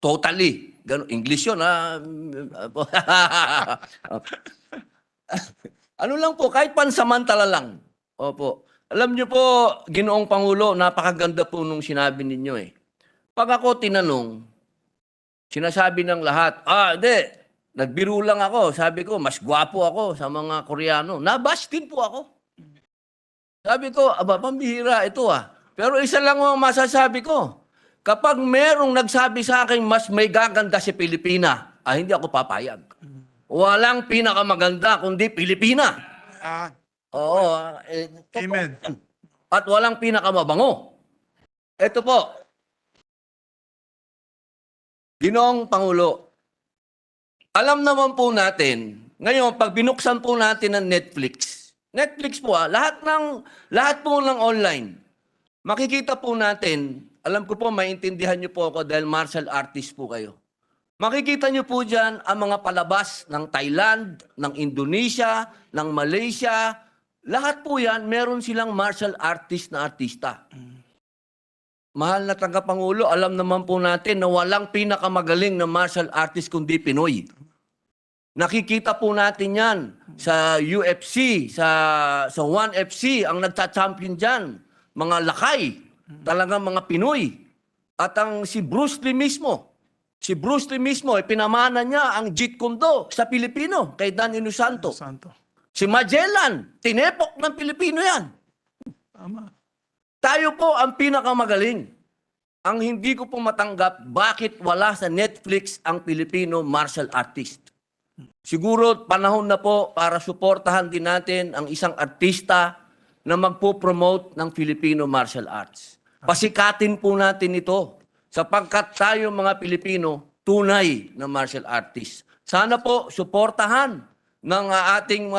totally. Ganun, English yun, ha? Ano lang po, kahit pansamantala lang. Opo. Alam niyo po, Ginoong Pangulo, napakaganda po nung sinabi ninyo eh. Pag ako tinanong, sinasabi ng lahat, hindi, nagbiro lang ako. Sabi ko, mas gwapo ako sa mga Koreano. Nabash din po ako. Sabi ko, pambihira ito ah. Pero isa lang ang masasabi ko. Kapag merong nagsabi sa akin, mas may gaganda si Pilipina, hindi ako papayag. Walang pinakamaganda kundi Pilipina. Oo. Amen. At walang pinakamabango. Ito po. Ginoong Pangulo, alam naman po natin, ngayon, pag binuksan po natin ang Netflix po lahat po ng online, makikita po natin, alam ko po, maintindihan niyo po ako dahil martial artist po kayo. Makikita niyo po dyan ang mga palabas ng Thailand, ng Indonesia, ng Malaysia. Lahat po yan, meron silang martial artist na artista. Mahal na tagapangulo, alam naman po natin na walang pinakamagaling na martial artist kundi Pinoy. Nakikita po natin yan sa UFC, sa 1FC, ang nagta-champion dyan. Mga lakay, talagang mga Pinoy. At si Bruce Lee mismo, pinamana niya ang Jeet Kune Do sa Pilipino, kay Dan Inosanto. Si Magellan, tinepok ng Pilipino yan. Tama. Tayo po ang pinakamagaling. Ang hindi ko po matanggap, bakit wala sa Netflix ang Filipino martial artist? Siguro panahon na po para suportahan din natin ang isang artista na magpo-promote ng Filipino martial arts. Pasikatin po natin ito sapagkat tayo mga Pilipino tunay na martial artist. Sana po suportahan ng ating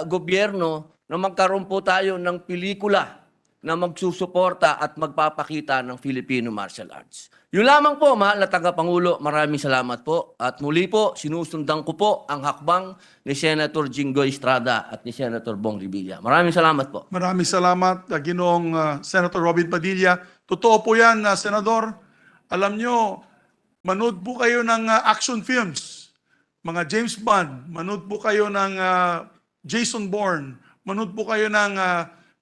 gobyerno na magkaroon po tayo ng pelikula na magsusuporta at magpapakita ng Filipino martial arts. Yun lamang po, mahal na tagapangulo, maraming salamat po. At muli po, sinusundan ko po ang hakbang ni Senator Jinggoy Estrada at ni Senator Bong Revilla. Maraming salamat po. Maraming salamat, Ginoong Senator Robin Padilla. Totoo po yan, Senador. Alam nyo, manood po kayo ng action films. Mga James Bond, manood po kayo ng Jason Bourne, manood po kayo ng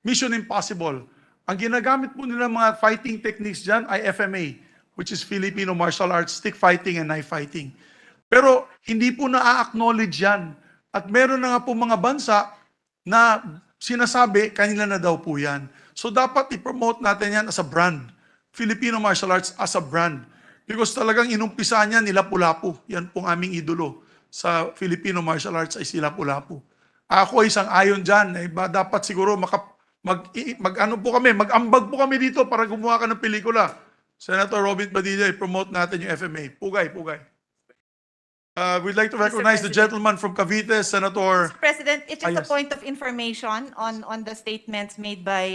Mission Impossible. Ang ginagamit po nila mga fighting techniques dyan ay FMA, which is Filipino Martial Arts, stick fighting and knife fighting. Pero hindi po na-acknowledge yan. At meron na nga po mga bansa na sinasabi, kanila na daw po yan. So dapat i-promote natin yan as a brand. Filipino Martial Arts as a brand. Because talagang inumpisa niya nila Lapu-Lapu. Yan pong aming idolo sa Filipino Martial Arts ay si Lapu-Lapu. Ako ay isang ayon dyan. Dapat siguro mag-ambag po kami dito para gumawa ka ng pelikula. Senator Robin Padilla, i-promote natin yung FMA. Pugay. We'd like to recognize the gentleman from Cavite, Senator. Mr. President, it's just a yes. point of information on the statements made by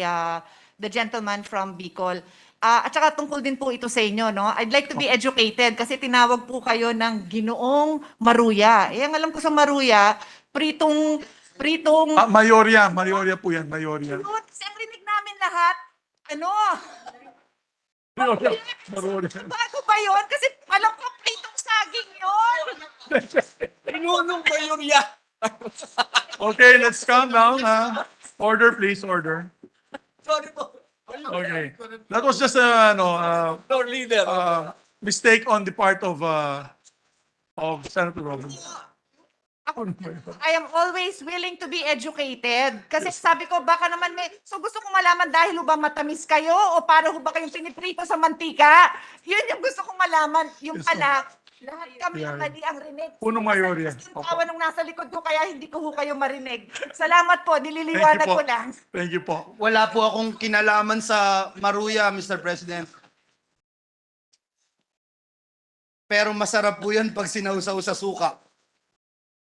the gentleman from Bicol. At saka tungkol din po ito sa inyo, no? I'd like to be educated kasi tinawag po kayo ng Ginoong Maruya. Ang alam ko sa Maruya, pritong Mayorya po yan, Mayorya. Yun, kasi ang rinig namin lahat, Mayorya. bago ba yun? Kasi alam ko pritong saging yun. Pinunong Mayorya. Okay, let's calm down. Order, please, order. Sorry po. Okay. That was just a Lord Leader. mistake on the part of Senator Robin. I am always willing to be educated. Kasi sabi ko, baka naman so gusto kong malaman dahil ba matamis kayo o para ba kayong piniprito sa mantika? Yun yung gusto kong malaman. Yung pala, lahat kami ang mali ang rinig. Puno Mayorya. Yung tawa nung nasa likod ko, kaya hindi ko kayo marinig. Salamat po, nililiwanag ko lang. Thank you po. Wala po akong kinalaman sa Maruya, Mr. President. Pero masarap po yan pag sinausaw sa suka.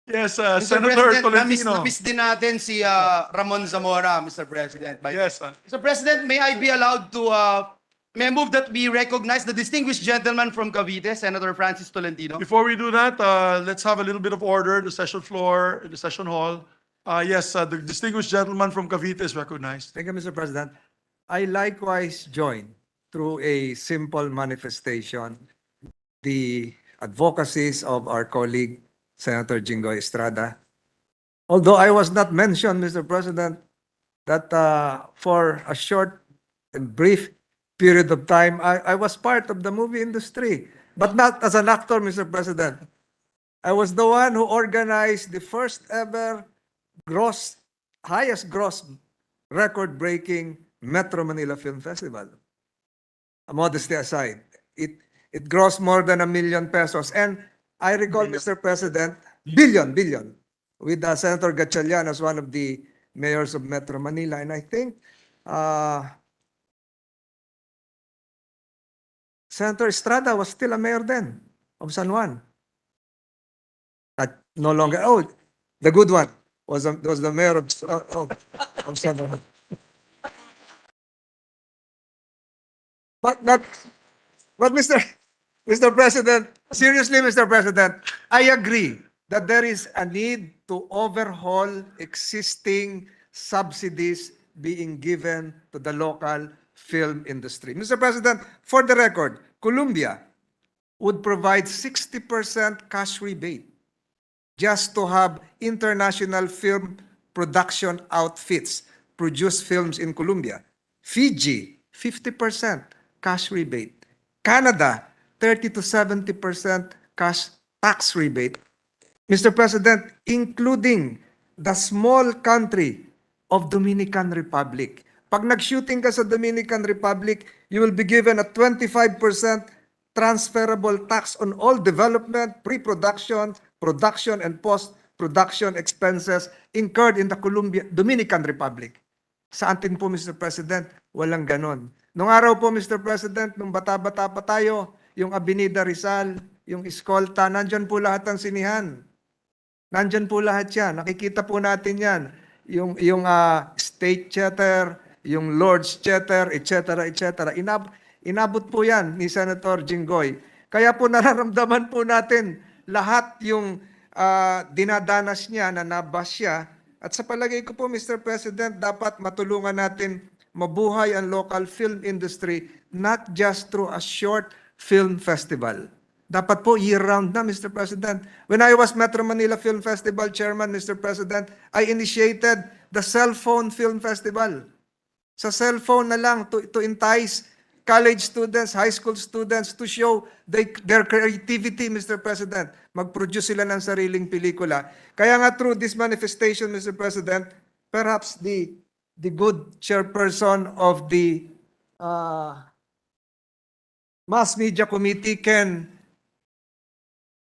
Yes, Mr. Senator President, Tolentino. namiss din natin si Ramon Zamora, Mr. President. Yes, Mr. President, may I be allowed to, may I move that we recognize the distinguished gentleman from Cavite, Senator Francis Tolentino? Before we do that, let's have a little bit of order. The session floor, the session hall. Yes, the distinguished gentleman from Cavite is recognized. Thank you, Mr. President. I likewise join through a simple manifestation the advocacies of our colleague, Senator Jingoy Estrada. Although I was not mentioned, Mr. President, that for a short and brief period of time, I was part of the movie industry, but not as an actor, Mr. President. I was the one who organized the first ever highest gross record-breaking Metro Manila Film Festival. Modesty aside, it grossed more than 1 million pesos. And I recall, Mr. President, billion, with Senator Gatchalian as one of the mayors of Metro Manila. And I think Senator Estrada was still a mayor then of San Juan. No longer, oh, the good one was the mayor of San Juan. But Mr. President, seriously, Mr. President, I agree that there is a need to overhaul existing subsidies being given to the local film industry. Mr. President, for the record, Colombia would provide 60% cash rebate just to have international film production outfits produce films in Colombia. Fiji, 50% cash rebate. Canada, 30 to 70% cash tax rebate. Mr. President, including the small country of Dominican Republic. Pag nag-shooting ka sa Dominican Republic, you will be given a 25% transferable tax on all development, pre-production, production, and post-production expenses incurred in the Dominican Republic. Sa atin po, Mr. President, walang ganon. Nung araw po, Mr. President, nung bata-bata pa tayo, yung Avenida Rizal, yung Escolta, nandyan po lahat ng sinihan. Nandyan po lahat yan. Nakikita po natin yan. Yung State Theater, yung Lord's Theater, etc., etc. Inabot po yan ni Senator Jinggoy. Kaya po nararamdaman po natin lahat yung dinadanas niya, na nabas siya. At sa palagay ko po, Mr. President, dapat matulungan natin mabuhay ang local film industry, not just through a short film festival. Dapat po year-round na, Mr. President. When I was Metro Manila Film Festival Chairman, Mr. President, I initiated the Cell Phone Film Festival. Sa cellphone na lang to entice college students, high school students to show their creativity, Mr. President. Mag-produce sila ng sariling pelikula. Kaya nga through this manifestation, Mr. President, perhaps the good chairperson of the Mass Media Committee can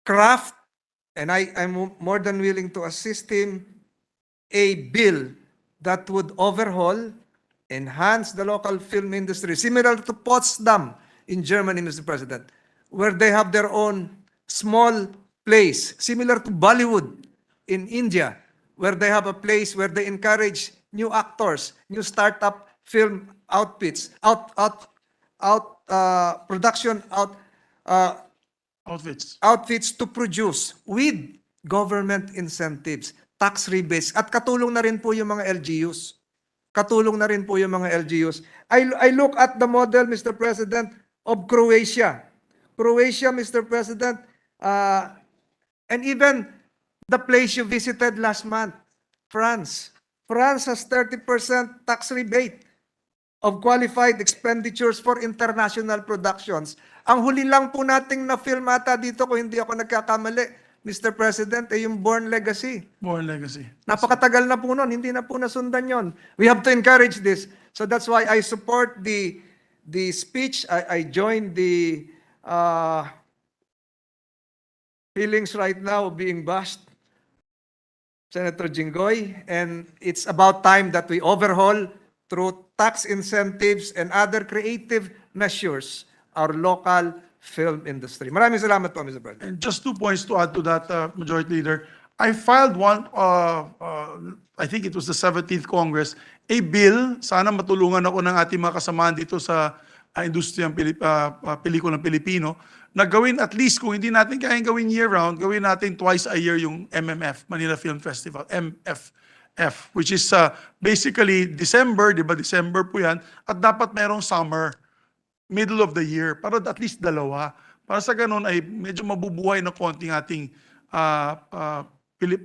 craft, and I'm more than willing to assist him, a bill that would overhaul, enhance the local film industry, similar to Potsdam in Germany, Mr. President, where they have their own small place, similar to Bollywood in India, where they have a place where they encourage new actors, new startup film outfits, outfits to produce with government incentives, tax rebates, at katulong na rin po yung mga LGUs. Katulong na rin po yung mga LGUs. I look at the model, Mr. President, of Croatia. Croatia, Mr. President, and even the place you visited last month, France. France has 30% tax rebate of qualified expenditures for international productions. Ang huli lang po nating na film ata dito, kung hindi ako nagkakamali, Mr. President, ay yung Born Legacy. Born Legacy. Napakatagal na po nun, hindi na po nasundan yon. We have to encourage this. So that's why I support the speech. I join the feelings right now being bashed, Senator Jinggoy, and it's about time that we overhaul through tax incentives and other creative measures our local film industry. Maraming salamat po, Mr. President. And just 2 points to add to that, Majority Leader. I filed one, I think it was the 17th Congress, a bill, sana matulungan ako ng ating mga kasamahan dito sa industriyang pelikulang Pilipino, na gawin at least, kung hindi natin kayang gawin year-round, gawin natin twice a year yung MMF, Manila Film Festival, MFF, which is basically December, di ba? December po yan, at dapat merong summer, middle of the year, para at least dalawa, Para sa ganun ay medyo mabubuhay na konting ating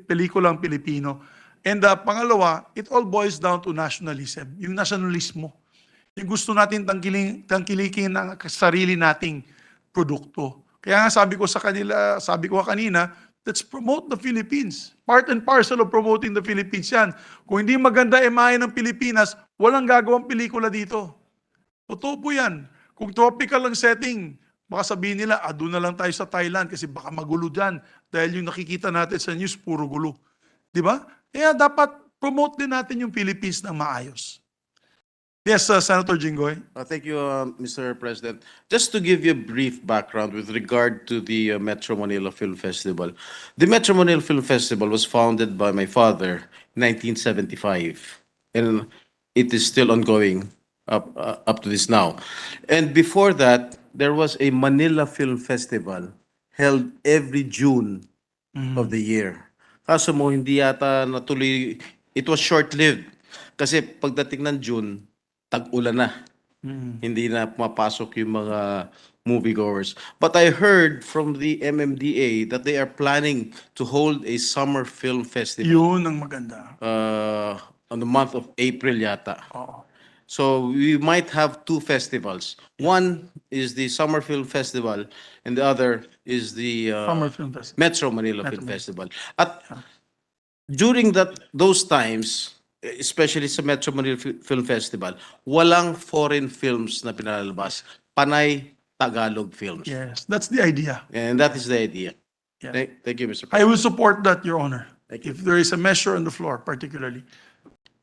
pelikulang Pilipino. And pangalawa, it all boils down to nationalism, yung nationalismo. Yung gusto natin tangkilikin ang sarili nating produkto. Kaya nga sabi ko sa kanila, sabi ko kanina, let's promote the Philippines. Part and parcel of promoting the Philippines yan. Kung hindi maganda imahe ng Pilipinas, walang gagawang pelikula dito. Totoo po yan. Kung tropical ang setting, baka sabihin nila, doon na lang tayo sa Thailand kasi baka magulo dyan. Dahil yung nakikita natin sa news, puro gulo. Di ba? Kaya dapat promote din natin yung Philippines ng maayos. Yes, Senator Jinggoy. Thank you, Mr. President. Just to give you a brief background with regard to the Metro Manila Film Festival. The Metro Manila Film Festival was founded by my father in 1975, and it is still ongoing up to this now. And before that, there was a Manila Film Festival held every June of the year. Kaso mo, hindi yata natuloy, it was short-lived. Kasi pagdating ng June, tag-ulan na. Hindi na pumapasok yung mga moviegoers. But I heard from the MMDA that they are planning to hold a summer film festival Yun ang maganda. on the month of April yata. Oo. So we might have two festivals. One is the Summer Film Festival, and the other is the Summer Film Festival. Metro Manila Film Festival. At during those times, especially sa Metro Manila Film Festival, walang foreign films na pinalalabas. Panay Tagalog films. Yes, that's the idea. And that is the idea. Yeah. Thank you, Mr. I President. will support that, Your Honor. Thank you. If there is a measure on the floor, particularly.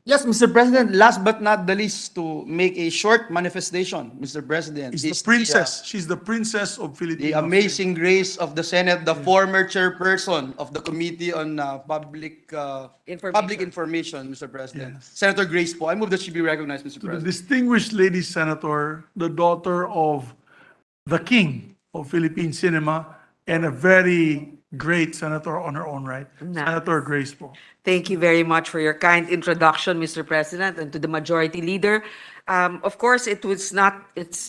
Yes, Mr. President, last but not the least, to make a short manifestation, Mr. President. Is the is princess. She's the princess of Philippines. The amazing grace of the Senate, the former chairperson of the Committee on Public Information, Mr. President. Yes. Senator Grace po. I move that she be recognized, Mr. To the President. distinguished lady senator, the daughter of the king of Philippine cinema, and a very great senator on her own right, Senator Grace po. Thank you very much for your kind introduction, Mr. President, and to the Majority Leader. Of course, it's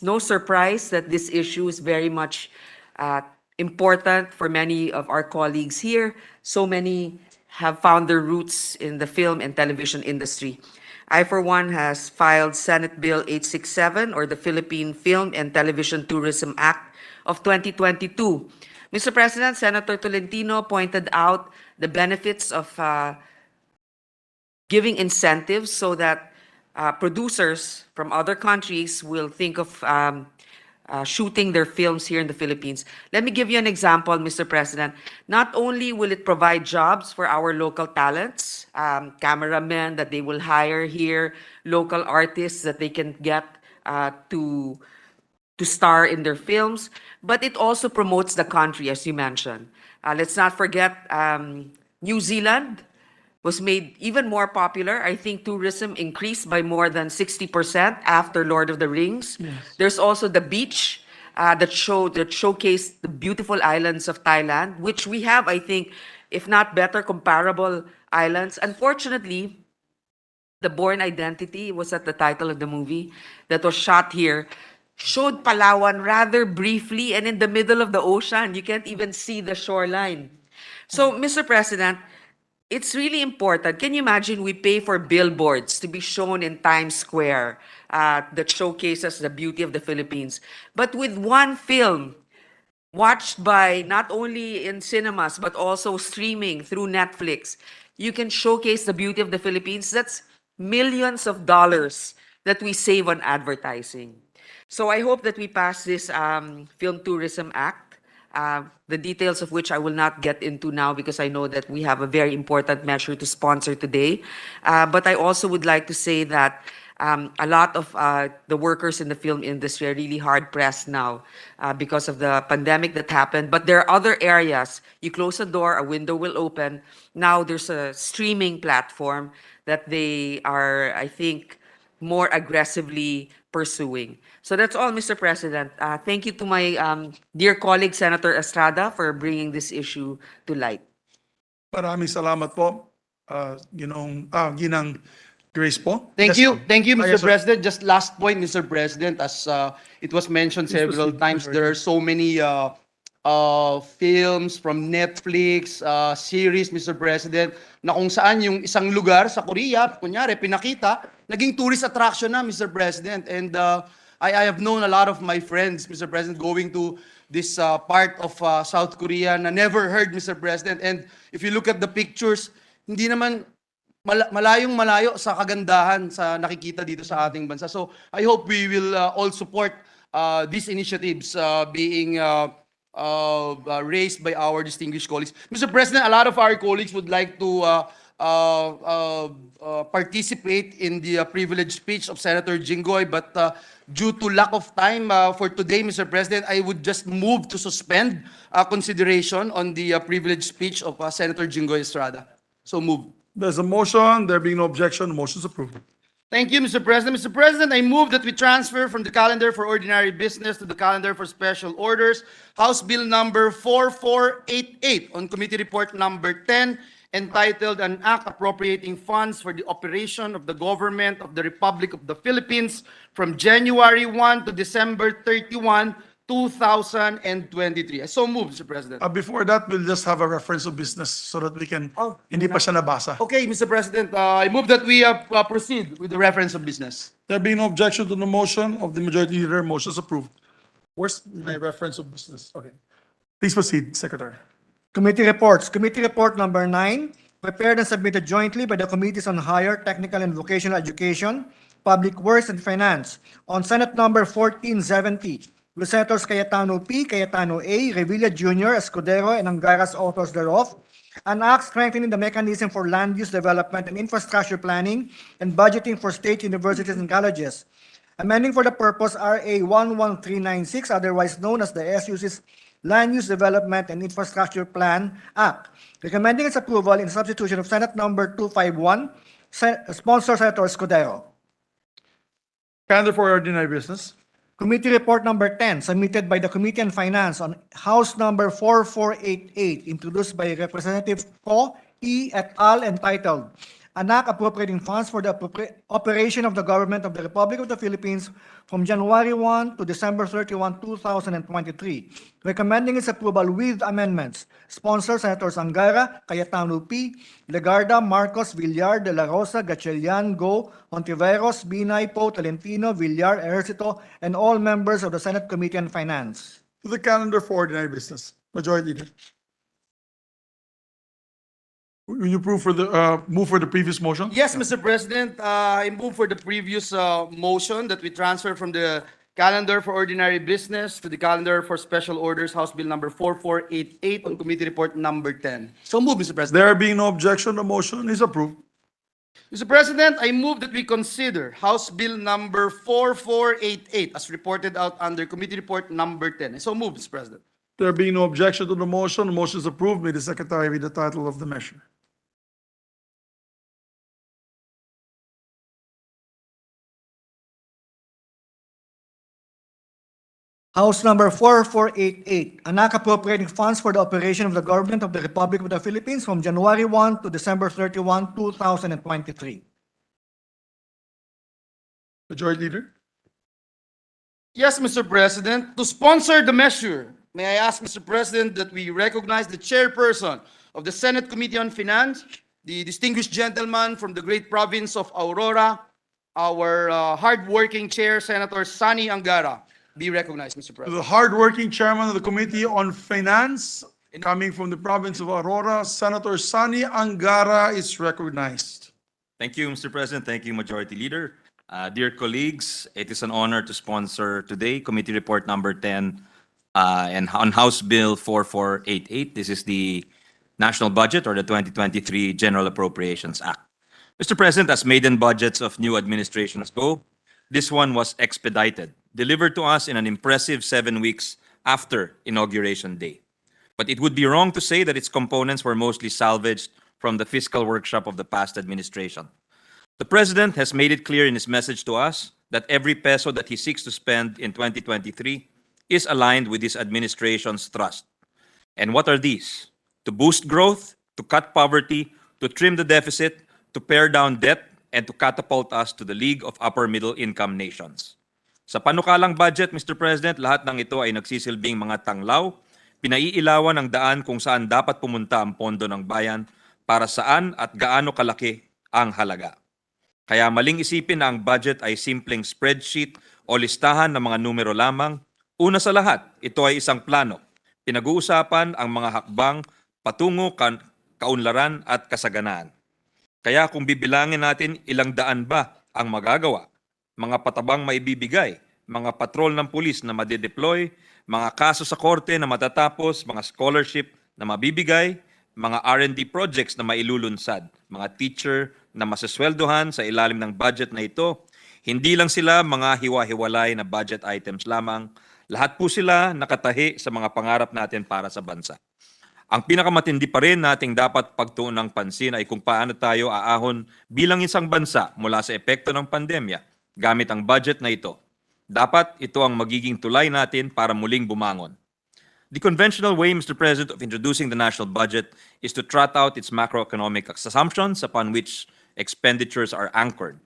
no surprise that this issue is very much important for many of our colleagues here. So many have found their roots in the film and television industry. I, for one, has filed Senate Bill 867, or the Philippine Film and Television Tourism Act of 2022. Mr. President, Senator Tolentino pointed out the benefits of giving incentives so that producers from other countries will think of shooting their films here in the Philippines. Let me give you an example, Mr. President. Not only will it provide jobs for our local talents, cameramen that they will hire here, local artists that they can get to star in their films, but it also promotes the country, as you mentioned. Let's not forget, New Zealand was made even more popular. I think tourism increased by more than 60% after Lord of the Rings. Yes. There's also the beach that showcased the beautiful islands of Thailand, which we have, I think, if not better, comparable islands. Unfortunately, The Born Identity was at the title of the movie that was shot here, showed Palawan rather briefly and in the middle of the ocean. You can't even see the shoreline. So, Mr. President, it's really important. Can you imagine we pay for billboards to be shown in Times Square that showcases the beauty of the Philippines? But with one film watched by not only in cinemas but also streaming through Netflix, you can showcase the beauty of the Philippines. That's millions of dollars that we save on advertising. So I hope that we pass this Film Tourism Act, the details of which I will not get into now because I know that we have a very important measure to sponsor today. But I also would like to say that a lot of the workers in the film industry are really hard pressed now because of the pandemic that happened. But there are other areas. You close a door, a window will open. Now there's a streaming platform that they are, I think, more aggressively pursuing. So that's all, Mr. President. Thank you to my dear colleague, Senator Estrada, for bringing this issue to light. Maraming salamat po, Ginang Grace po? Thank Yes, you. ma'am. Thank you, Ah, Mr. yes, sir. President. Just last point, Mr. President, as it was mentioned Please several proceed, times, there are so many films from Netflix, series, Mr. President, na kung saan yung isang lugar sa Korea, kunyari, pinakita, naging tourist attraction na, Mr. President. And I have known a lot of my friends, Mr. President, going to this part of South Korea na never heard, Mr. President. And if you look at the pictures, hindi naman malayong malayo sa kagandahan sa nakikita dito sa ating bansa. So I hope we will all support these initiatives being raised by our distinguished colleagues. Mr. President, a lot of our colleagues would like to participate in the privileged speech of Senator Jinggoy, but due to lack of time for today, Mr. President, I would just move to suspend consideration on the privileged speech of Senator Jinggoy Estrada. So move. There's a motion. There being no objection, the motion is approved. Thank you, Mr. President. Mr. President, I move that we transfer from the calendar for ordinary business to the calendar for special orders, House Bill number 4488 on Committee Report number 10, entitled An Act Appropriating Funds for the Operation of the Government of the Republic of the Philippines from January 1 to December 31, 2023. I so move, Mr. President. Before that, we'll just have a reference of business so that we can, hindi pa siya nabasa. Okay, Mr. President, I move that we proceed with the reference of business. There being no objection to the motion of the majority leader, motion is approved. Where's my reference of business? Okay. Please proceed, Secretary. Committee reports. Committee report number 9, prepared and submitted jointly by the Committees on Higher, Technical and Vocational Education, Public Works and Finance on Senate number 1470. With Senators Cayetano P., Cayetano A., Revilla Jr., Escudero, and Angara as authors thereof, an act strengthening the mechanism for land use development and infrastructure planning and budgeting for state universities and colleges, amending for the purpose RA 11396, otherwise known as the SUC's Land Use Development and Infrastructure Plan Act, recommending its approval in substitution of Senate number 251, sponsor Senator Escudero. Calendar for ordinary business. Committee report number 10, submitted by the Committee on Finance on House number 4488, introduced by Representative Ko E. et al., entitled, An Act Appropriating Funds for the Operation of the Government of the Republic of the Philippines from January 1 to December 31, 2023, recommending its approval with amendments. Sponsor Senators Angara, Cayetano P., Legarda, Marcos, Villar, De La Rosa, Gatchalian, Go, Hontiveros, Binay, Po, Tolentino, Villar, Ejercito, and all members of the Senate Committee on Finance. To the calendar for ordinary business. Majority leader. Will you move for the previous motion? Yes, Mr. President, I move for the previous motion that we transfer from the calendar for ordinary business to the calendar for special orders, House Bill number 4488 on Committee Report number 10. So move, Mr. President. There being no objection, the motion is approved. Mr. President, I move that we consider House Bill number 4488 as reported out under Committee Report number 10. So move, Mr. President. There being no objection to the motion is approved. May the Secretary read the title of the measure. House number 4488, an act appropriating funds for the operation of the government of the Republic of the Philippines from January 1 to December 31, 2023. Majority Leader. Yes, Mr. President. To sponsor the measure, may I ask, Mr. President, that we recognize the chairperson of the Senate Committee on Finance, the distinguished gentleman from the great province of Aurora, our hardworking chair, Senator Sani Angara. Be recognized, Mr. To President. the hardworking chairman of the Committee on Finance, coming from the province of Aurora, Senator Sani Angara is recognized. Thank you, Mr. President. Thank you, Majority Leader. Dear colleagues, it is an honor to sponsor today Committee Report number 10 and on House Bill 4488. This is the National Budget or the 2023 General Appropriations Act. Mr. President, as maiden budgets of new administrations go, this one was expedited, delivered to us in an impressive 7 weeks after Inauguration Day. But it would be wrong to say that its components were mostly salvaged from the fiscal workshop of the past administration. The President has made it clear in his message to us that every peso that he seeks to spend in 2023 is aligned with his administration's thrust. And what are these? To boost growth, to cut poverty, to trim the deficit, to pare down debt, and to catapult us to the League of Upper Middle Income Nations. Sa panukalang budget, Mr. President, lahat ng ito ay nagsisilbing mga tanglaw, pinaiilawan ang daan kung saan dapat pumunta ang pondo ng bayan, para saan at gaano kalaki ang halaga. Kaya maling isipin na ang budget ay simpleng spreadsheet o listahan ng mga numero lamang. Una sa lahat, ito ay isang plano. Pinag-uusapan ang mga hakbang patungo kaunlaran at kasaganaan. Kaya kung bibilangin natin ilang daan ba ang magagawa, mga patabang maibibigay, mga patrol ng pulis na madedeploy, mga kaso sa korte na matatapos, mga scholarship na mabibigay, mga R&D projects na mailulunsad, mga teacher na masasweldohan sa ilalim ng budget na ito, hindi lang sila mga hiwa-hiwalay na budget items lamang, lahat po sila nakatahi sa mga pangarap natin para sa bansa. Ang pinakamatindi pa rin nating dapat pagtuunan ng pansin ay kung paano tayo aahon bilang isang bansa mula sa epekto ng pandemya gamit ang budget na ito. Dapat ito ang magiging tulay natin para muling bumangon. The conventional way, Mr. President, of introducing the national budget is to trot out its macroeconomic assumptions upon which expenditures are anchored.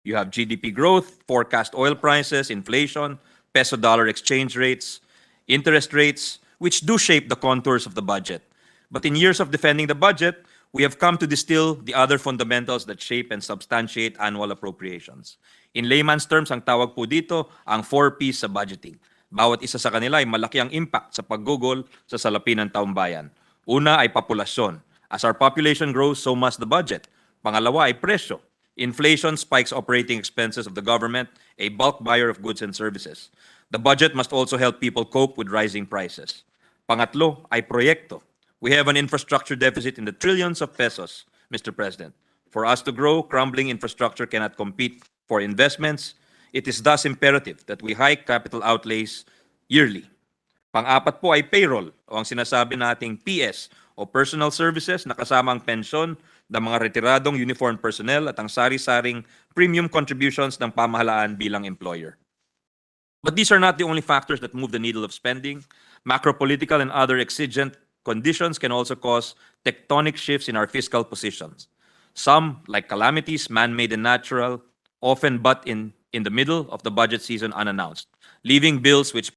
You have GDP growth, forecast oil prices, inflation, peso-dollar exchange rates, interest rates, which do shape the contours of the budget. But in years of defending the budget, we have come to distill the other fundamentals that shape and substantiate annual appropriations. In layman's terms, ang tawag po dito ang 4 Ps sa budgeting. Bawat isa sa kanila ay malaki ang impact sa paggugol sa salapi ng taumbayan. Una ay populasyon. As our population grows, so must the budget. Pangalawa ay presyo. Inflation spikes operating expenses of the government, a bulk buyer of goods and services. The budget must also help people cope with rising prices. Pangatlo ay proyekto. We have an infrastructure deficit in the trillions of pesos, Mr. President. For us to grow, crumbling infrastructure cannot compete for investments. It is thus imperative that we hike capital outlays yearly. Pang-apat po ay payroll o ang sinasabi nating PS o personal services na kasama ang pensyon ng mga retiradong uniformed personnel at ang sari-saring premium contributions ng pamahalaan bilang employer. But these are not the only factors that move the needle of spending. Macropolitical and other exigent conditions can also cause tectonic shifts in our fiscal positions. Some, like calamities, man-made and natural, often butt in the middle of the budget season unannounced, leaving bills which